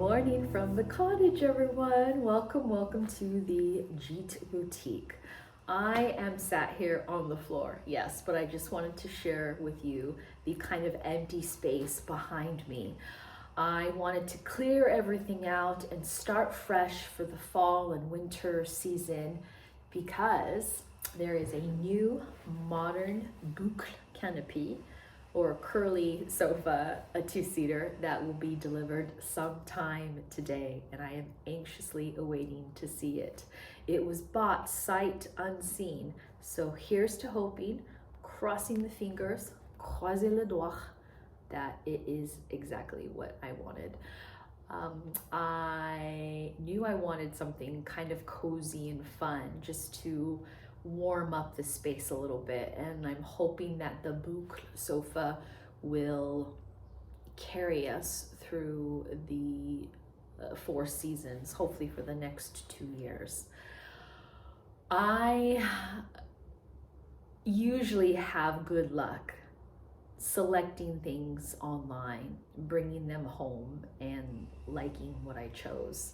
morning from the cottage, everyone. Welcome to the Jeet Boutique. I am sat here on the floor, yes, but I just wanted to share with you the kind of empty space behind me. I wanted to clear everything out and start fresh for the fall and winter season because there is a new modern boucle canopy or a curly sofa, a two-seater that will be delivered sometime today, and I am anxiously awaiting to see it. It was bought sight unseen, so here's to hoping, crossing the fingers, croiser les doigts, that it is exactly what I wanted. I knew I wanted something kind of cozy and fun just to warm up the space a little bit, and I'm hoping that the boucle sofa will carry us through the 4 seasons, hopefully for the next 2 years. I usually have good luck selecting things online, bringing them home, and liking what I chose.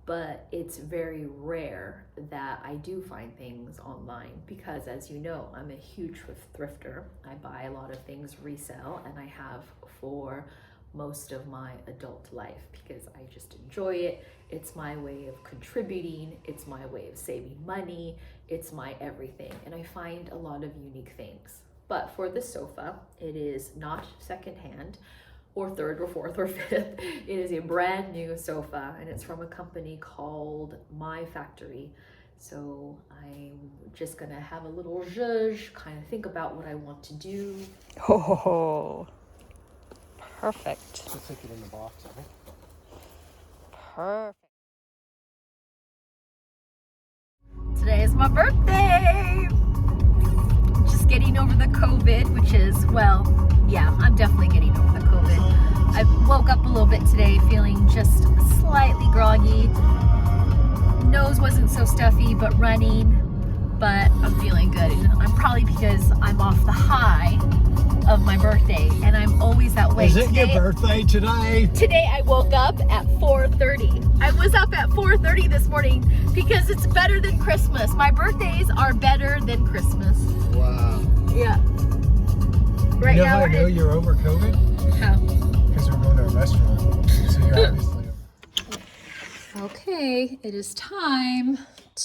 But it's very rare that I do find things online because, as you know, I'm a huge thrifter. I buy a lot of things resale, and I have for most of my adult life because I just enjoy it. It's my way of contributing. It's my way of saving money. It's my everything. And I find a lot of unique things. But for this sofa, it is not secondhand or third or fourth or fifth. It is a brand new sofa, and it's from a company called My Factory. So I'm just gonna have a little zhuzh, kind of think about what I want to do. Oh, perfect. Just take it in the box, I think. Perfect. Today is my birthday! Just getting over the COVID, which is, well, yeah, I'm definitely getting over the COVID. I woke up a little bit today feeling just slightly groggy. Nose wasn't so stuffy, but running, but I'm feeling good. And I'm probably because I'm off the high of my birthday, and I'm always that way. Is it your birthday today? Today I woke up at 4:30. I was up at 4:30 this morning because it's better than Christmas. My birthdays are better than Christmas. Wow. Yeah. Right you know now how I know you're over COVID? How? Because we're going to a restaurant. So you're obviously Okay, it is time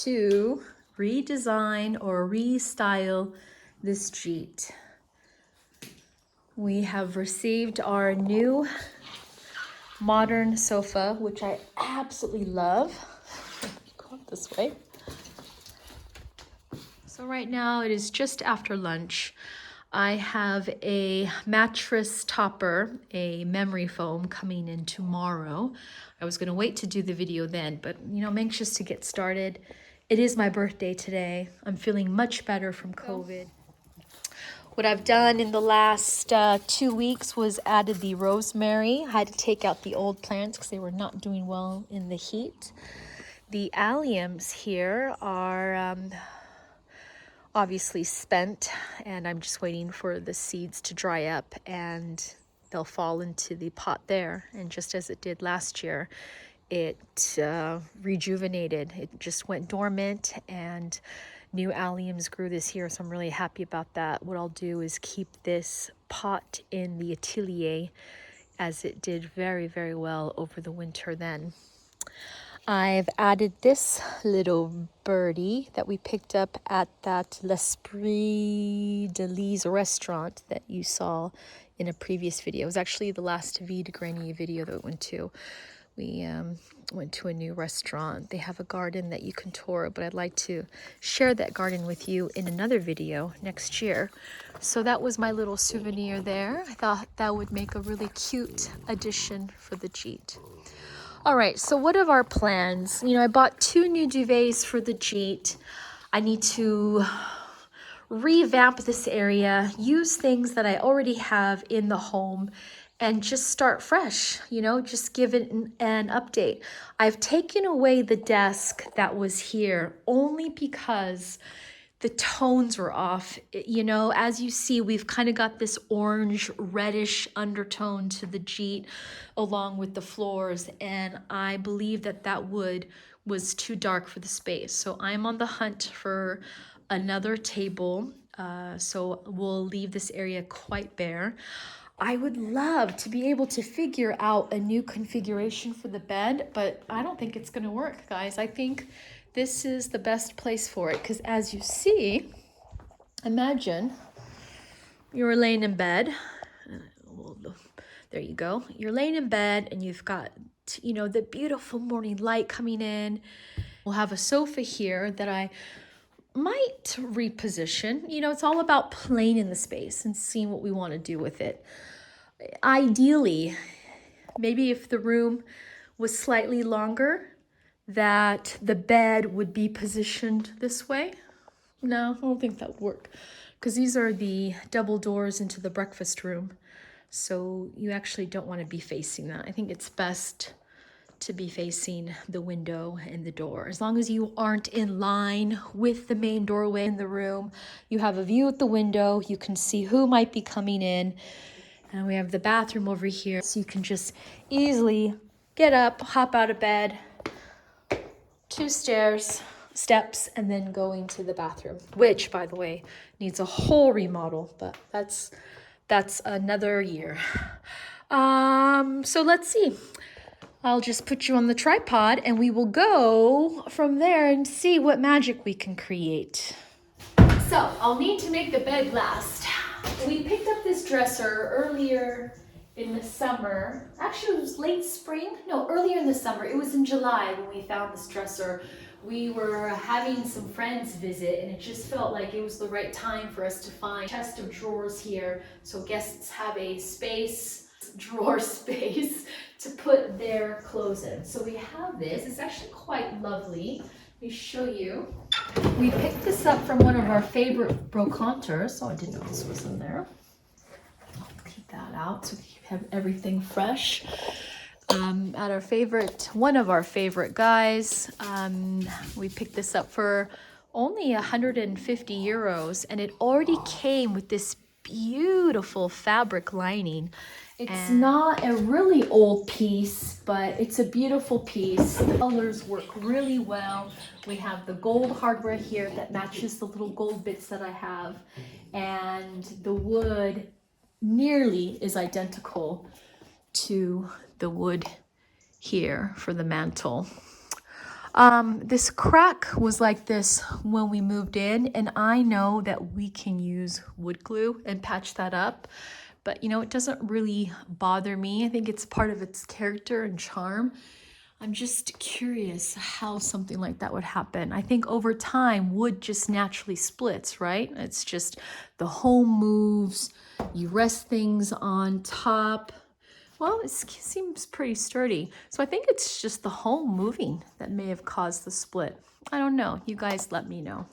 to redesign or restyle this Jeet. We have received our new modern sofa, which I absolutely love. Go up this way. So right now it is just after lunch. I have a mattress topper, a memory foam coming in tomorrow. I was gonna wait to do the video then, but you know, I'm anxious to get started. It is my birthday today. I'm feeling much better from COVID. What I've done in the last 2 weeks was added the rosemary. I had to take out the old plants because they were not doing well in the heat. The alliums here are obviously spent, and I'm just waiting for the seeds to dry up and they'll fall into the pot there. And just as it did last year, it rejuvenated. It just went dormant and new alliums grew this year, so I'm really happy about that. What I'll do is keep this pot in the atelier as it did very, very well over the winter then. I've added this little birdie that we picked up at that L'Esprit de Lise restaurant that you saw in a previous video. It was actually the last Vie de Grenier video that we went to. We went to a new restaurant. They have a garden that you can tour, but I'd like to share that garden with you in another video next year. So that was my little souvenir there. I thought that would make a really cute addition for the Jeet. All right, so what are our plans? You know, I bought 2 new duvets for the Jeet. I need to revamp this area, use things that I already have in the home, and just start fresh, you know, just give it an update. I've taken away the desk that was here only because the tones were off. You know, as you see, we've kind of got this orange reddish undertone to the jeet along with the floors, and I believe that that wood was too dark for the space. So I'm on the hunt for another table. So we'll leave this area quite bare. I would love to be able to figure out a new configuration for the bed, but I don't think it's going to work, guys. I think this is the best place for it, because as you see, imagine you were laying in bed. There you go. You're laying in bed and you've got, you know, the beautiful morning light coming in. We'll have a sofa here that I might reposition. You know, it's all about playing in the space and seeing what we want to do with it. Ideally, maybe if the room was slightly longer, that the bed would be positioned this way. No, I don't think that would work, because these are the double doors into the breakfast room. So you actually don't want to be facing that. I think it's best to be facing the window and the door. As long as you aren't in line with the main doorway in the room, you have a view at the window, you can see who might be coming in. And we have the bathroom over here, so you can just easily get up, hop out of bed, 2 steps, and then go into the bathroom, which, by the way, needs a whole remodel, but that's another year. So let's see. I'll just put you on the tripod and we will go from there and see what magic we can create. So I'll need to make the bed last. We picked up this dresser earlier in the summer. Actually, it was late spring. No, earlier in the summer. It was in July when we found this dresser. We were having some friends visit, and it just felt like it was the right time for us to find a chest of drawers here, so guests have a drawer space to put their clothes in. So we have this. It's actually quite lovely. Let me show you. We picked this up from one of our favorite brocanteurs. Oh, I didn't know this was in there. I'll keep that out so we have everything fresh. At one of our favorite guys, we picked this up for only 150 euros, and it already came with this beautiful fabric lining. It's not a really old piece, but it's a beautiful piece. The colors work really well. We have the gold hardware here that matches the little gold bits that I have, and the wood nearly is identical to the wood here for the mantle. This crack was like this when we moved in, and I know that we can use wood glue and patch that up, but you know, it doesn't really bother me. I think it's part of its character and charm. I'm just curious how something like that would happen. I think over time, wood just naturally splits, right? It's just the home moves, you rest things on top. Well, it seems pretty sturdy. So I think it's just the home moving that may have caused the split. I don't know. You guys let me know.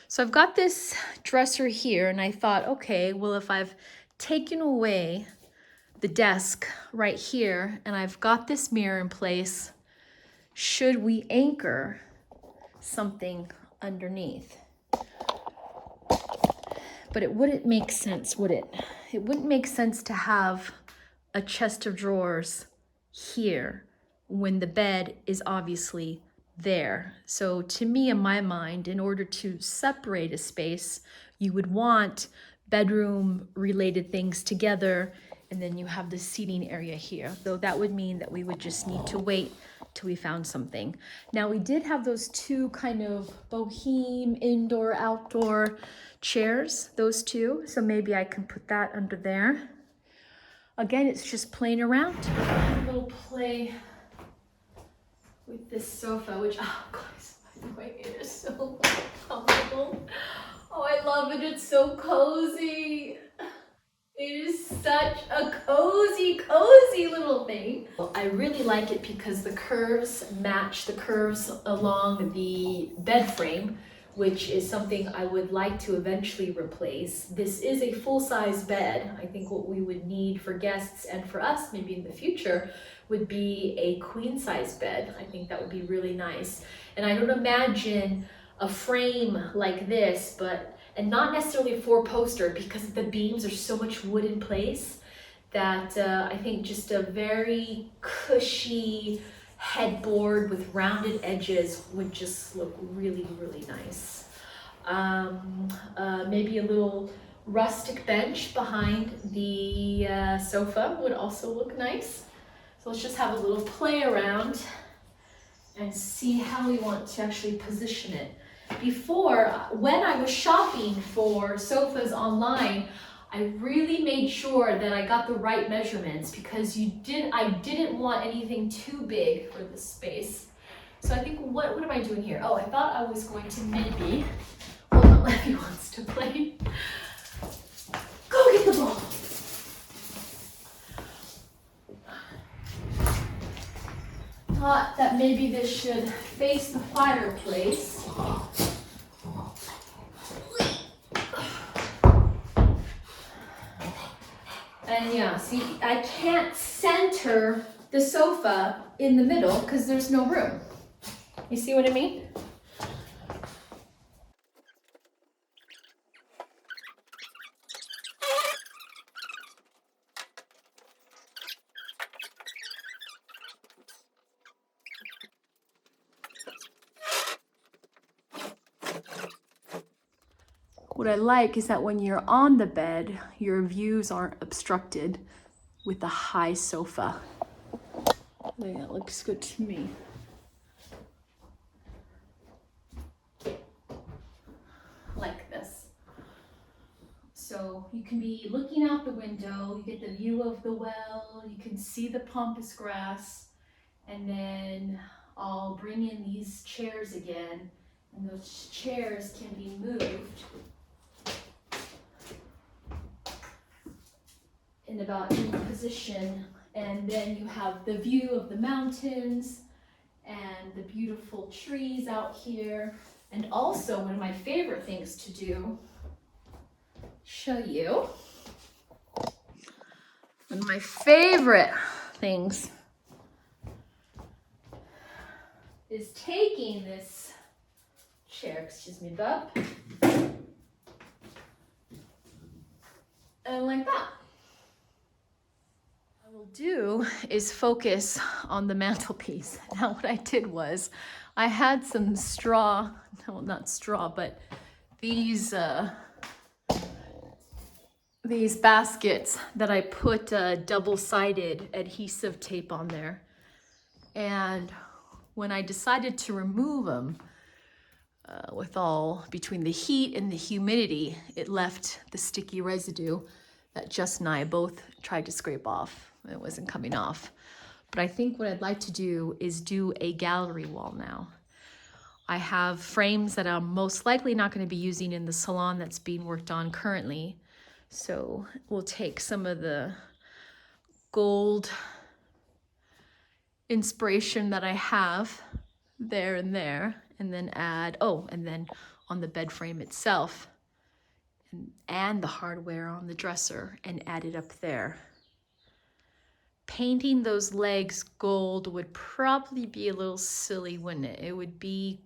So I've got this dresser here, and I thought, okay, well, if I've taken away the desk right here and I've got this mirror in place, should we anchor something underneath? But it wouldn't make sense, would it? It wouldn't make sense to have a chest of drawers here when the bed is obviously there. So to me, in my mind, in order to separate a space, you would want bedroom related things together, and then you have the seating area here, though that would mean that we would just need to wait till we found something. Now, we did have those 2 kind of boheme indoor outdoor chairs, those 2, so maybe I can put that under there. Again, it's just playing around. A little play with this sofa, which, oh guys, by the way, it is so comfortable. Oh, I love it. It's so cozy. It is such a cozy little thing. Well, I really like it because the curves match the curves along the bed frame, which is something I would like to eventually replace. This is a full-size bed. I think what we would need for guests and for us maybe in the future would be a queen-size bed. I think that would be really nice. And I don't imagine a frame like this, and not necessarily a four-poster, because the beams are so much wood in place that I think just a very cushy headboard with rounded edges would just look really, really nice. Maybe a little rustic bench behind the sofa would also look nice. So let's just have a little play around and see how we want to actually position it. Before, when I was shopping for sofas online, I really made sure that I got the right measurements, because I didn't want anything too big for this space. So I think, what am I doing here? Oh, I thought I was going to maybe, hold on, Laffy wants to play. Go get the ball. Thought that maybe this should face the fireplace. And yeah, see, I can't center the sofa in the middle because there's no room. You see what I mean? What I like is that when you're on the bed, your views aren't obstructed with the high sofa. I think that looks good to me. Like this. So you can be looking out the window, you get the view of the well, you can see the pampas grass, and then I'll bring in these chairs again, and those chairs can be moved in about any position, and then you have the view of the mountains and the beautiful trees out here. And also, one of my favorite things to do, show you, one of my favorite things is taking this chair, excuse me, bub, and like that. What we'll do is focus on the mantelpiece. Now what I did was, I had some straw, no, not straw, but these baskets that I put double-sided adhesive tape on there. And when I decided to remove them, between the heat and the humidity, it left the sticky residue that Jess and I both tried to scrape off. It wasn't coming off. But I think what I'd like to do is do a gallery wall now. I have frames that I'm most likely not going to be using in the salon that's being worked on currently. So we'll take some of the gold inspiration that I have there, and then add, and then on the bed frame itself, and the hardware on the dresser, and add it up there. Painting those legs gold would probably be a little silly, wouldn't it? It would be,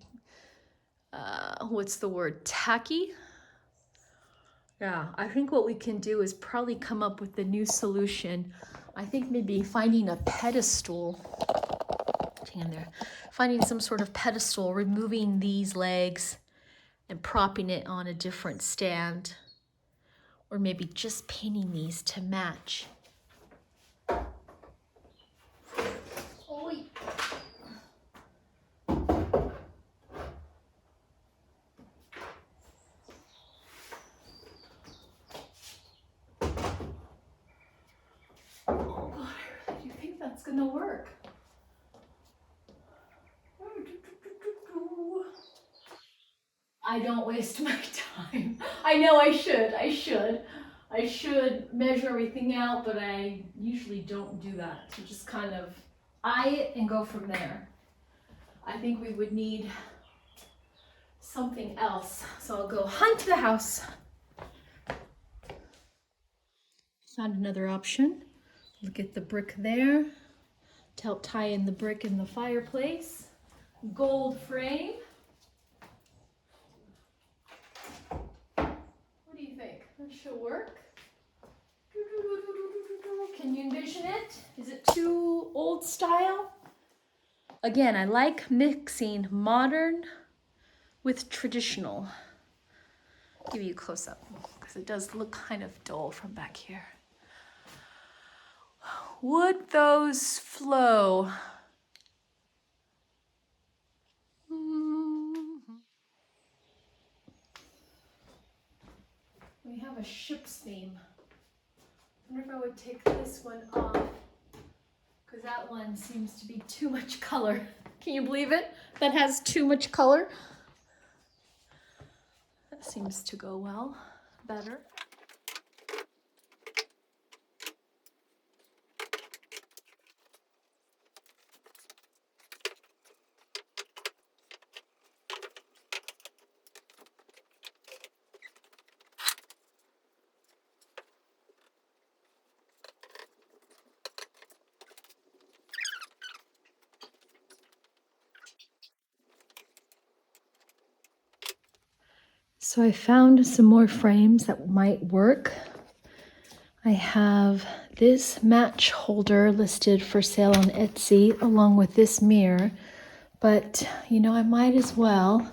what's the word, tacky? Yeah, I think what we can do is probably come up with a new solution. I think maybe finding a pedestal, finding some sort of pedestal, removing these legs and propping it on a different stand, or maybe just painting these to match. Gonna work. I don't waste my time. I know I should measure everything out, but I usually don't do that. To just kind of eye it and go from there. I think we would need something else. So I'll go hunt the house. Found another option. Look at the brick there, to help tie in the brick in the fireplace. Gold frame. to work. Can you envision it? Is it too old style? Again, I like mixing modern with traditional. I'll give you a close up because it does look kind of dull from back here. Would those flow? We have a ship's theme. I wonder if I would take this one off because that one seems to be too much color. Can you believe it? That has too much color. That seems to go well, better. So I found some more frames that might work. I have this match holder listed for sale on Etsy along with this mirror, but you know, I might as well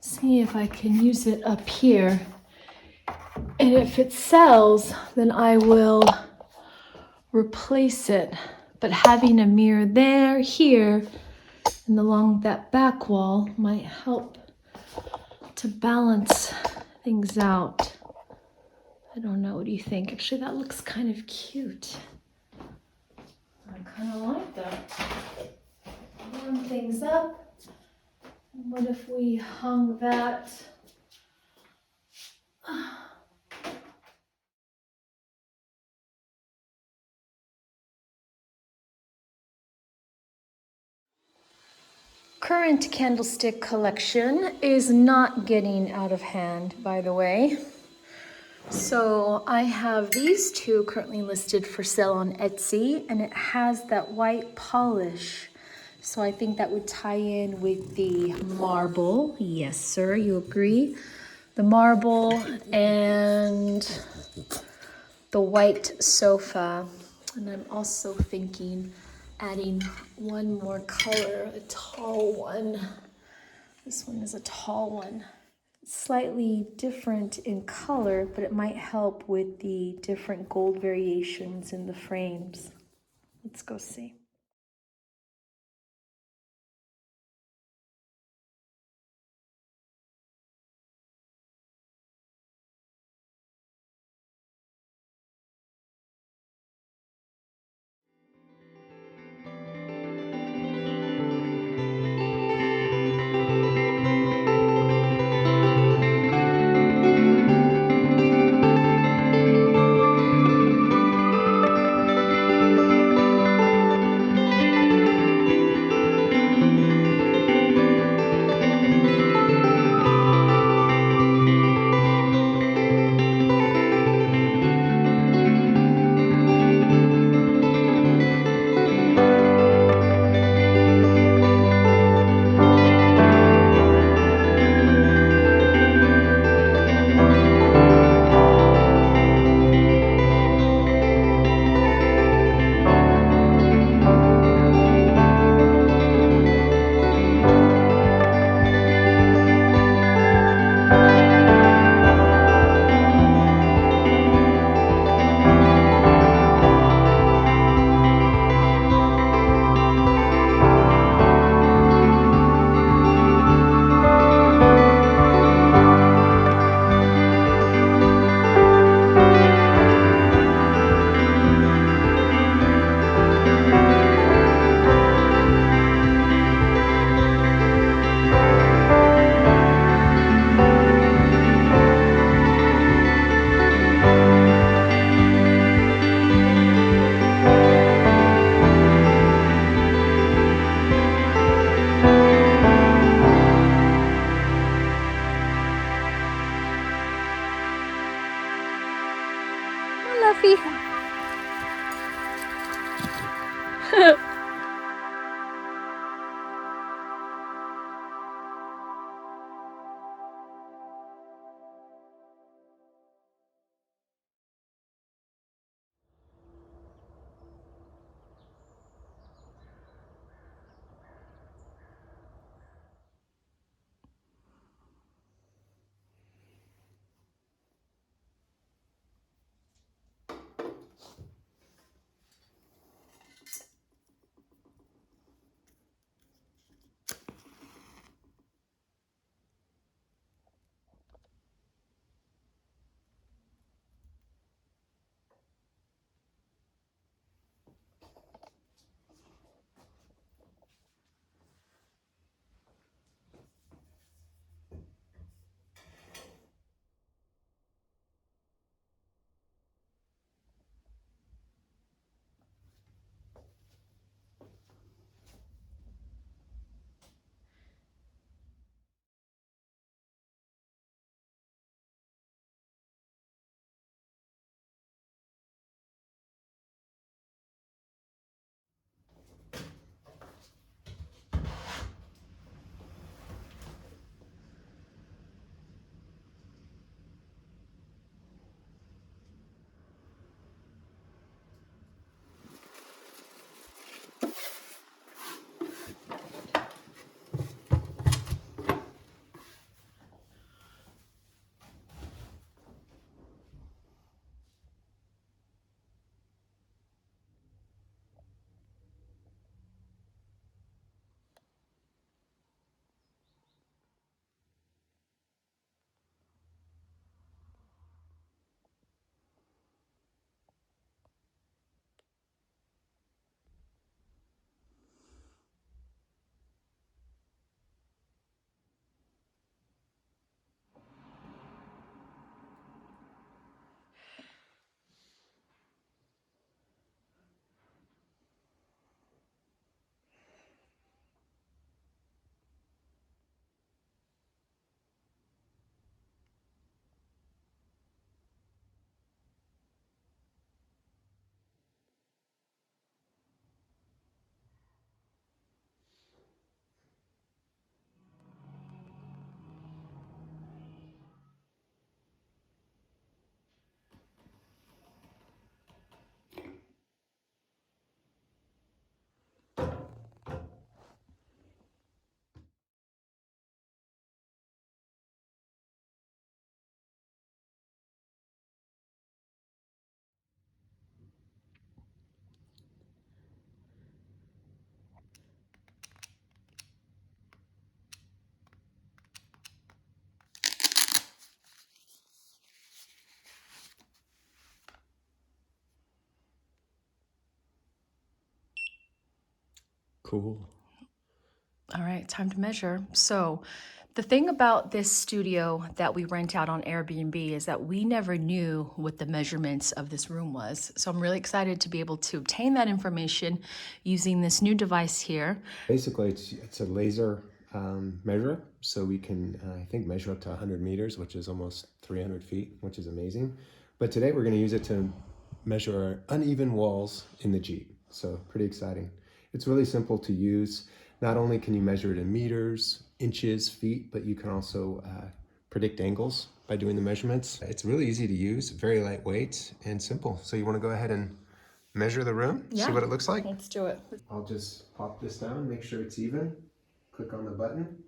see if I can use it up here. And if it sells, then I will replace it. But having a mirror there, here, and along that back wall might help to balance things out. I don't know, what do you think? Actually, that looks kind of cute. I kind of like that. Warm things up. What if we hung that? Current candlestick collection is not getting out of hand, by the way. So I have these two currently listed for sale on Etsy, and it has that white polish. So I think that would tie in with the marble. Yes, sir, you agree? The marble and the white sofa. And I'm also thinking adding one more color, a tall one. This one is a tall one. Slightly different in color, but it might help with the different gold variations in the frames. Let's go see. Cool. All right, time to measure. So the thing about this studio that we rent out on Airbnb is that we never knew what the measurements of this room was. So I'm really excited to be able to obtain that information using this new device here. Basically, it's a laser measure, so we can, I think, measure up to 100 meters, which is almost 300 feet, which is amazing. But today we're going to use it to measure uneven walls in the Jeep. So pretty exciting. It's really simple to use. Not only can you measure it in meters, inches, feet, but you can also predict angles by doing the measurements. It's really easy to use, very lightweight and simple. So you want to go ahead and measure the room, see what it looks like? Let's do it. I'll just pop this down, make sure it's even. Click on the button.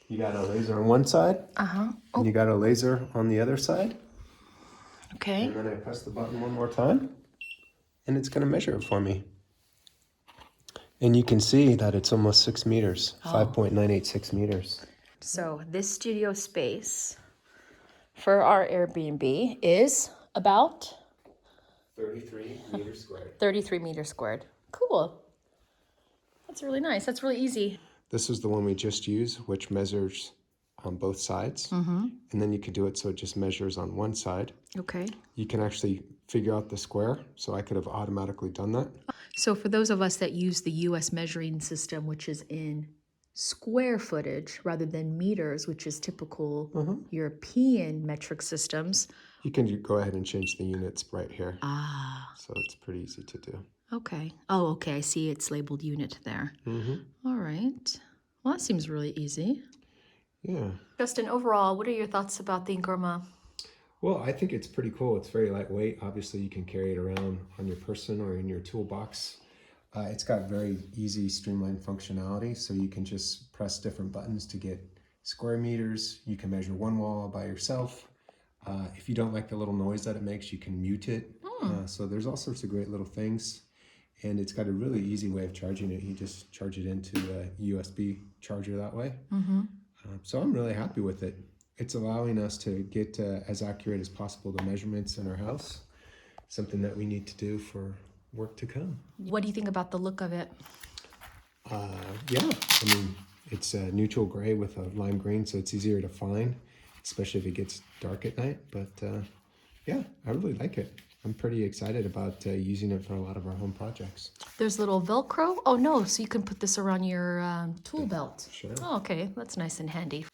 You got a laser on one side, and you got a laser on the other side. Okay. And then I press the button one more time, and it's going to measure it for me. And you can see that it's almost 6 meters, 5.986 meters. So this studio space for our Airbnb is about 33 meters squared. 33 meters squared. Cool. That's really nice. That's really easy. This is the one we just used, which measures on both sides. And then you could do it so it just measures on one side. Okay. You can actually figure out the square, so I could have automatically done that. So for those of us that use the US measuring system, which is in square footage rather than meters, which is typical European metric systems. You can go ahead and change the units right here. Ah, So it's pretty easy to do. okay. Oh, okay. I see it's labeled unit there. All right. Well, that seems really easy. Yeah. Justin, overall, what are your thoughts about the Ngroma? Well, I think it's pretty cool. It's very lightweight. Obviously, you can carry it around on your person or in your toolbox. It's got very easy, streamlined functionality, so you can just press different buttons to get square meters. You can measure one wall by yourself. If you don't like the little noise that it makes, you can mute it. So there's all sorts of great little things. And it's got a really easy way of charging it. You just charge it into a USB charger that way. So I'm really happy with it. It's allowing us to get as accurate as possible the measurements in our house, something that we need to do for work to come. What do you think about the look of it? Yeah, I mean, it's a neutral gray with a lime green, so it's easier to find, especially if it gets dark at night. But yeah, I really like it. I'm pretty excited about using it for a lot of our home projects. There's little Velcro. Oh, no. So you can put this around your tool belt. Sure. Oh, okay. That's nice and handy.